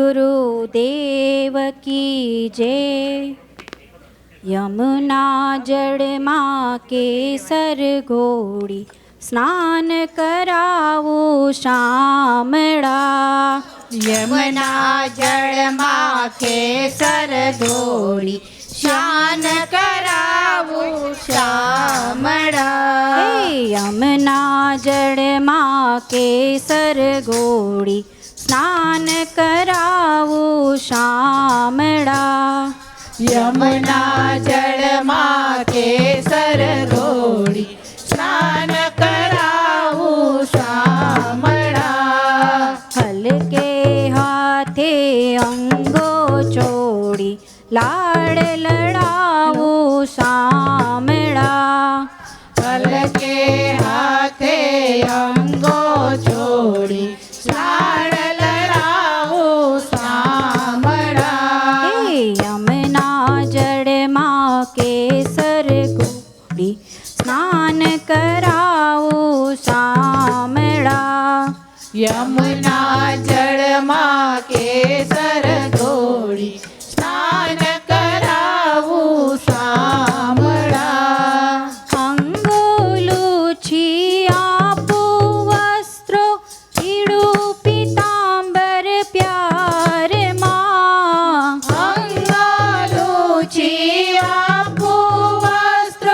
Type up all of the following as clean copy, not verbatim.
गुरुदेव की जय। यमुना जड़ माँ केसर घोड़ी स्नान करावो शामड़ा। यमुना जड़ माँ केसर घोड़ी स्नान करावो शामड़ा। यमुना जड़ माँ केसर घोड़ी स्नान करावो शामड़ा। यमुना जड़ माँ केसर घोड़ी स्नान करावो शामड़ा। हलके हाथे अंगो छोड़ी लाड़ लड़ावो शामड़ा। हलके हाथे अंगो छोड़ी लाड़ लड़ावो शामड़ा। यमुना जड़ माँ केसर घोड़ी स्नान करावो शामड़ा। यमुना जड़ माँ केसर घोड़ी स्नान करावो शामड़ा। अंगोलूची आपो वस्त्रो पीड़ू पीतांबर प्यार माँ। अंगोलूची आपो वस्त्र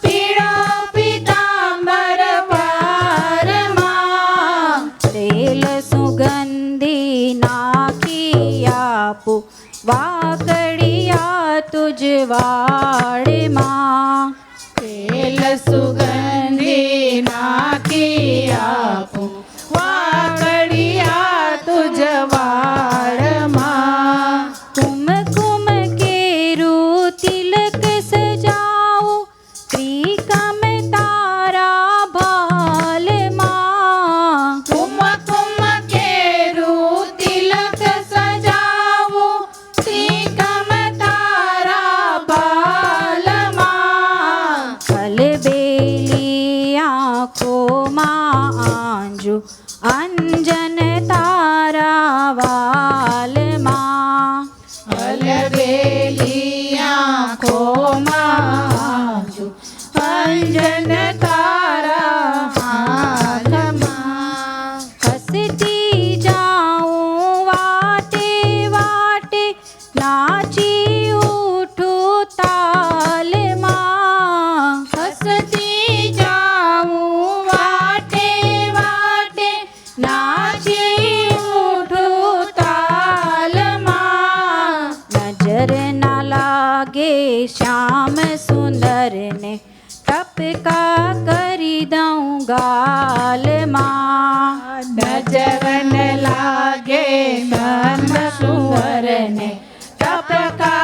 पीड़ो पीतांबर प्यार माँ। तेल सुगंधी नाखी आपो वाकड़िया तुझ वाड़ माँ। तेल सुगंधी नाकी आपो वाकड़िया तुझ वाड़ माँ। कुमकुम केरू तिलक सजाओ त्रिकम तारा भाल माँ। कुमकुम केरू तिलक सजावो तिलकम तारा बाल माँ। फल बेली आँखों माँ आंजू अंजन तारा वाल माँ। अलबेली आँखों माँजू अंजन तारा हाल माँ। हंसती जाऊं वाटे वाटे नाची उठू ताल माँ। हंसती जाऊं वाटे वाटे नाची उठूं ताल माँ। नजर न लागे श्याम सुंदर ने टपका करी दऊं गाल माँ। नजर न लागे नंद सुवर ने टपका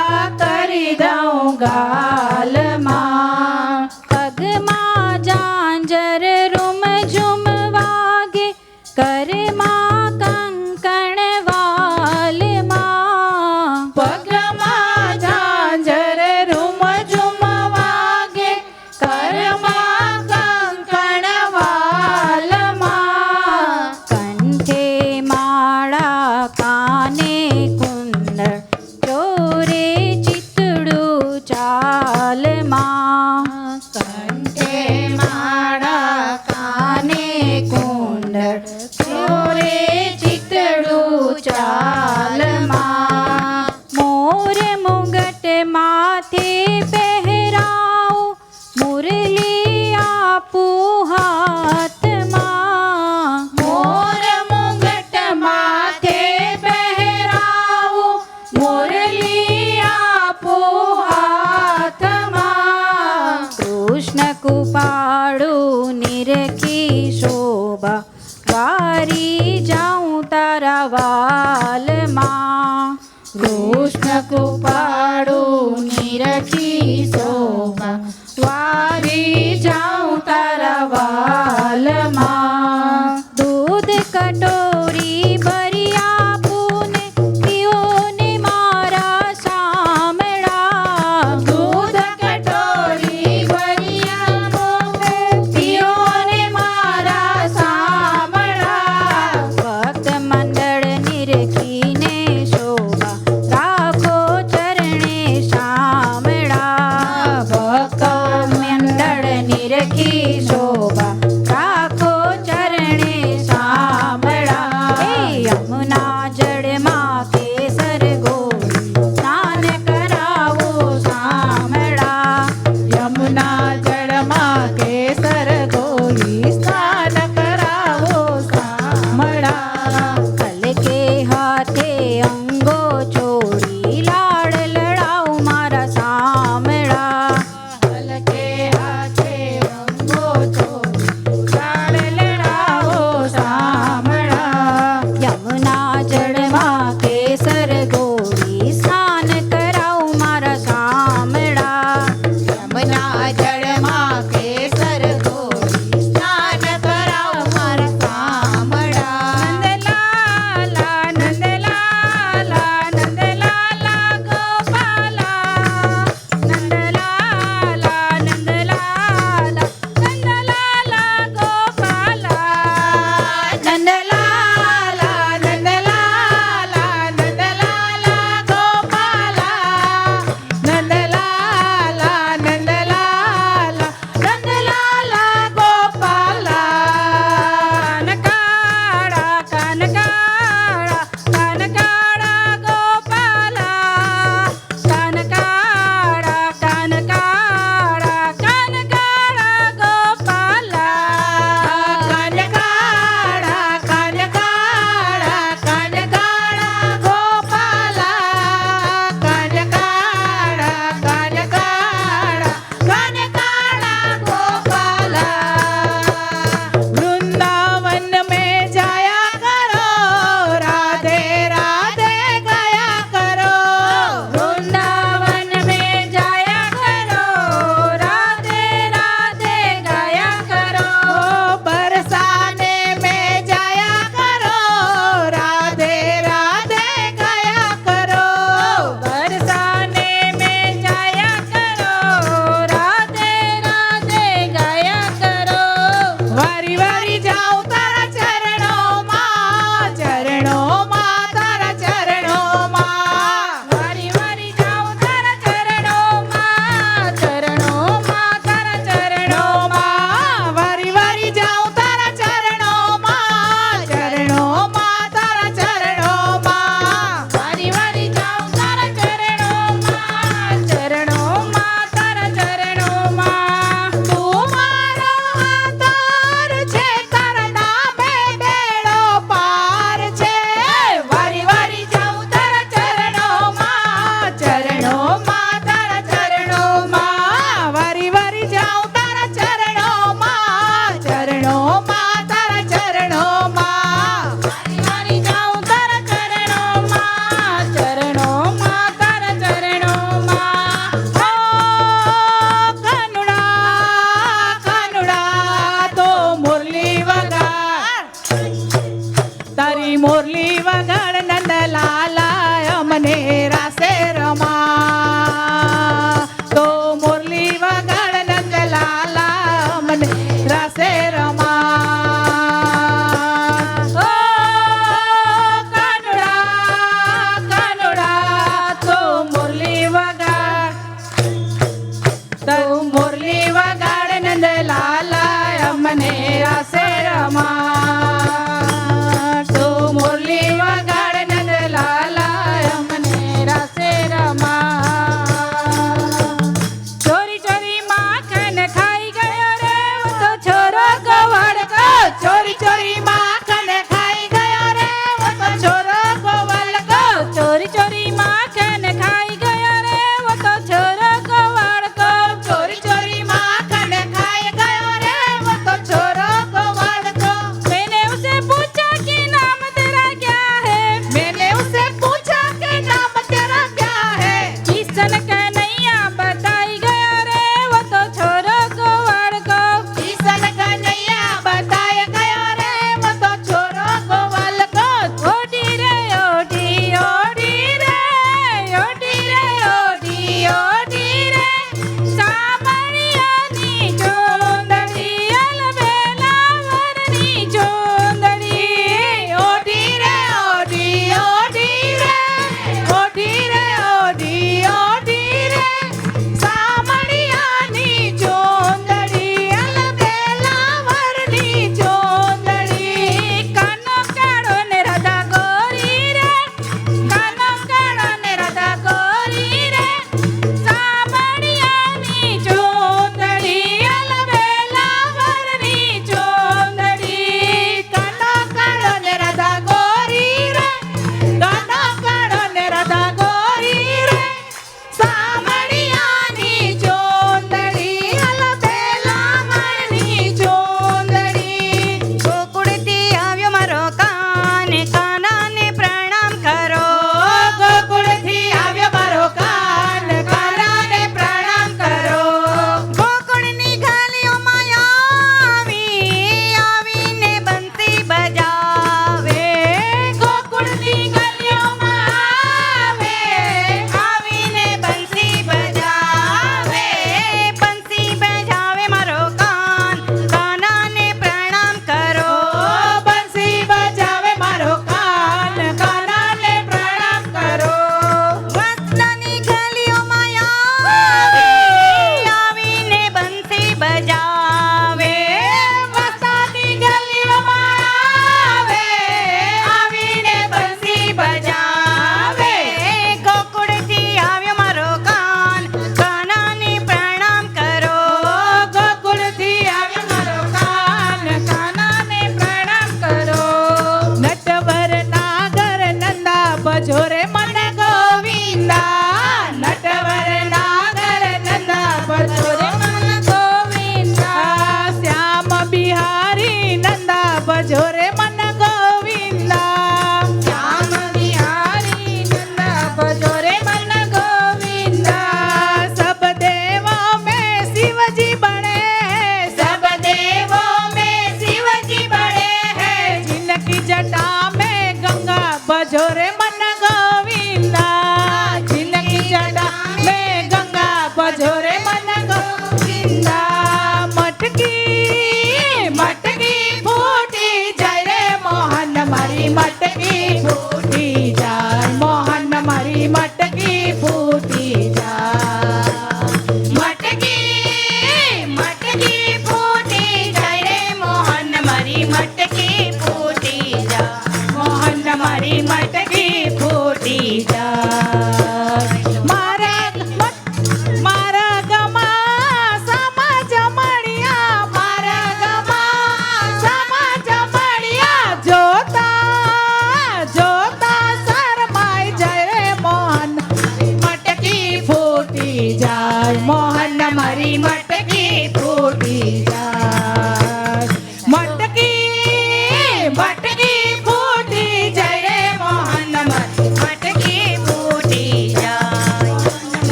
करी दऊं गाल माँ। पग माँ झांझर रुम झुम वागे कर माँ कंकण वाल माँ। पग माँ झांझर रुम झुम वागे कर माँ कंकण वाल माँ। कंठे माळा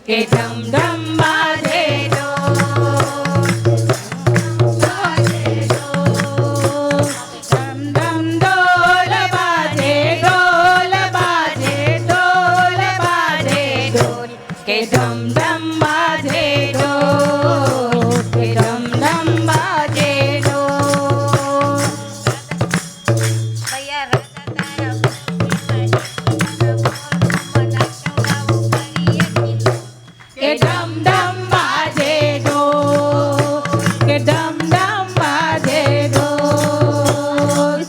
કે ઢમ ઢમ બાજે કે ધમ ધમ બાજે ઢોલ કે ધમ ધમ બાજે ઢોલ કે ધમ ધમ બાજે ઢોલ કે ધમ ધમ બાજે ઢોલ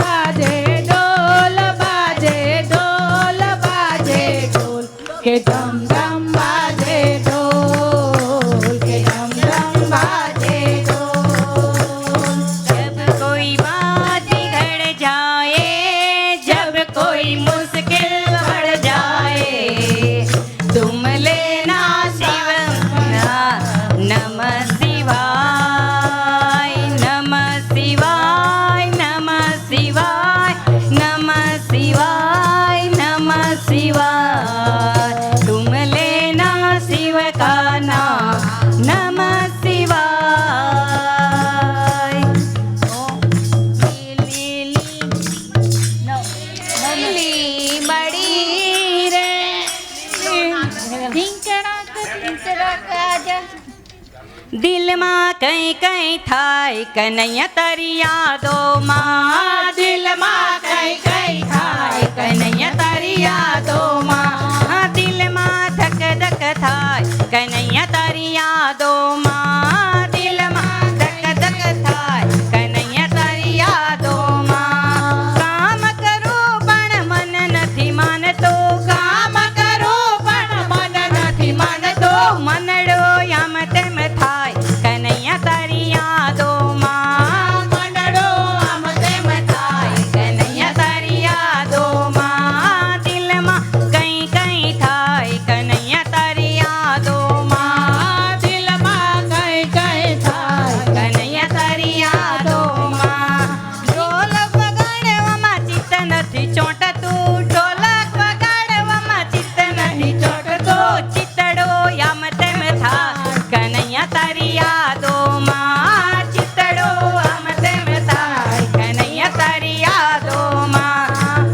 બાજે ઢોલ બાજે ઢોલ બાજે ઢોલ કે ધમ ધમ બાજે ઢોલ કે ધમ ધમ બાજે ઢોલ जब कोई बात बिगड़ जाए, जब कोई मुश्किल बढ़ जाए, तुम लेना शिव नमः शिवाय नमः शिवाय नमः शिवाय नमः शिवाय नमः शिवाय तुम लेना शिव का नाम नमः शिवाय લીલી મળી રે દિલમાં કઈ કઈ થાય કનૈયા તારી યાદોમાં દિલમાં કઈ કઈ થાય કનૈયા તારી યાદોમાં દિલમાં ધક ધક થાય કનૈયા તારી યાદોમાં દિલમાં ધક ધક થાય કનૈયા તારી યાદોમાં કામ કરું પણ મન નથી માનતો કામ કરું પણ મન નથી માનતો મનડો આમ તેમ થાય કનૈયા તારી યાદોમાં મંડળો આમ તેમ થાય કનૈયા તારી યાદોમાં દિલમાં કઈ કઈ થાય કનૈયા તારી યાદોમાં દિલમાં કઈ કઈ થાય કનૈયા તારી યાદોમાં ઢોલક વગાડવામાં ચિત્ત નથી ચોંટતું ઢોલક વગાડવામાં ચિત્ત નથી ચોંટતું ચિતડો આમ તેમ થાય કનૈયા તારી યાદોમાં ચિતડો આમ તેમ થાય કનૈયા તારી યાદોમાં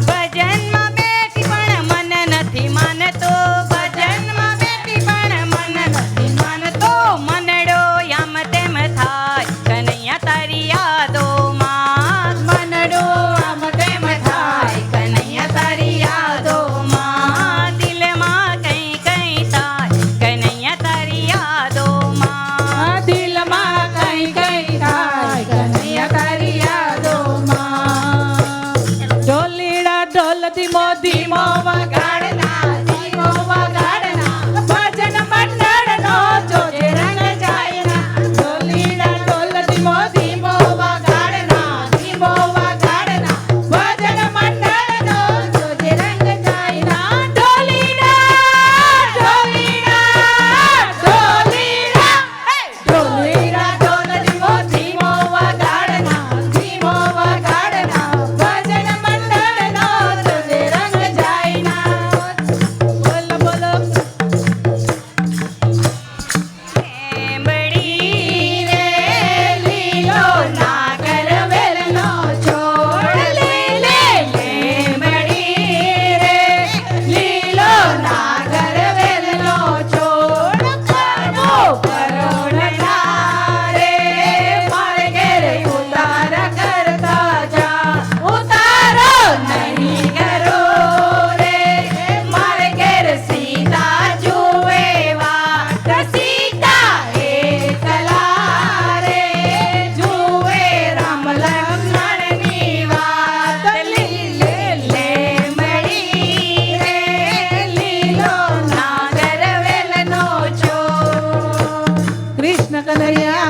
ભજનમાં બેઠી પણ મન નથી માનતો ભજનમાં બેઠી પણ મન નથી માનતો મનડો આમ તેમ થાય કનૈયા તારી યાદોમાં મનડો આમ તેમ થાય કનૈયા તારી યાદોમાં દિલમાં કઈ કઈ થાય કનૈયા તારી યાદોમાં દિલમાં કઈ કઈ થાય કનૈયા તારી યાદોમાં ઢોલીડા ઢોલ ધીમો ધીમો વગાડના ધીમો વગાડના ભજન મંડળનો જોજે રંગ જાયના ઢોલીડા ઢોલ ધીમો ધીમો વગાડના ધીમો વગાડના ભજન મંડળનો જોજે રંગ જાયના ઢોલીડા ઢોલીડા ઢોલીડા ઢોલીડા ઢોલ ધીમો ધીમો વગાડના ધીમો વગાડના ભજન મંડળનો જોજે રંગ જાયના બોલ બોલ લેંબડી રે લીલો નાગર વેલનો છોડ લે લે લેંબડી રે લીલો નાગર વેલનો છોડ કરવો કરોડના રે મારે ઘેરે ઉતાર કરતા જા ઉતારો નહીં કરો રે મારે ઘેર સીતા જુએવા સીતા એકલા રે જુએ રામ લક્ષ્મણની વાત લીલે લેંબડી રે લીલો નાગર વેલનો છોડ કૃષ્ણ કનૈયા